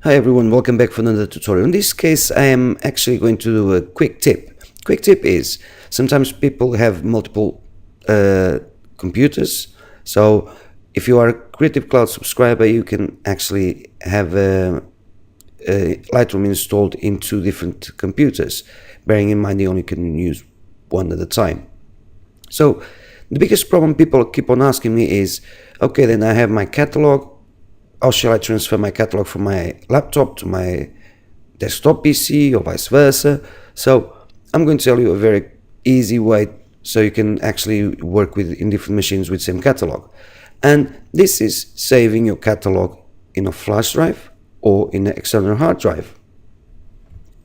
Hi everyone, welcome back for another tutorial. In this case, I am actually going to do a quick tip. Quick tip is, sometimes people have multiple computers, so if you are a Creative Cloud subscriber, you can actually have Lightroom installed in two different computers, bearing in mind you only can use one at a time. So the biggest problem people keep on asking me is, okay, then I have my catalog. How shall I transfer my catalog from my laptop to my desktop PC or vice versa? So I'm going to tell you a very easy way so you can actually work with in different machines with same catalog. And this is saving your catalog in a flash drive or in an external hard drive.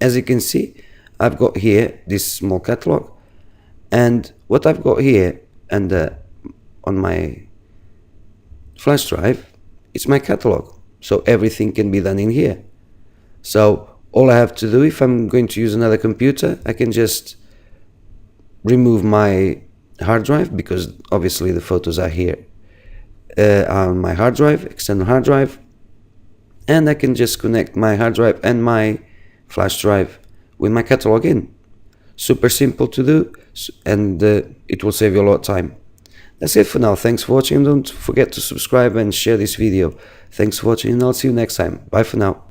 As you can see, I've got here this small catalog, and what I've got here and on my flash drive, it's my catalog, so everything can be done in here. So all I have to do, if I'm going to use another computer, I can just remove my hard drive, because obviously the photos are here on my hard drive, external hard drive, and I can just connect my hard drive and my flash drive with my catalog in. Super simple to do, and it will save you a lot of time. That's it for now. Thanks for watching. Don't forget to subscribe and share this video. Thanks for watching, and I'll see you next time. Bye for now.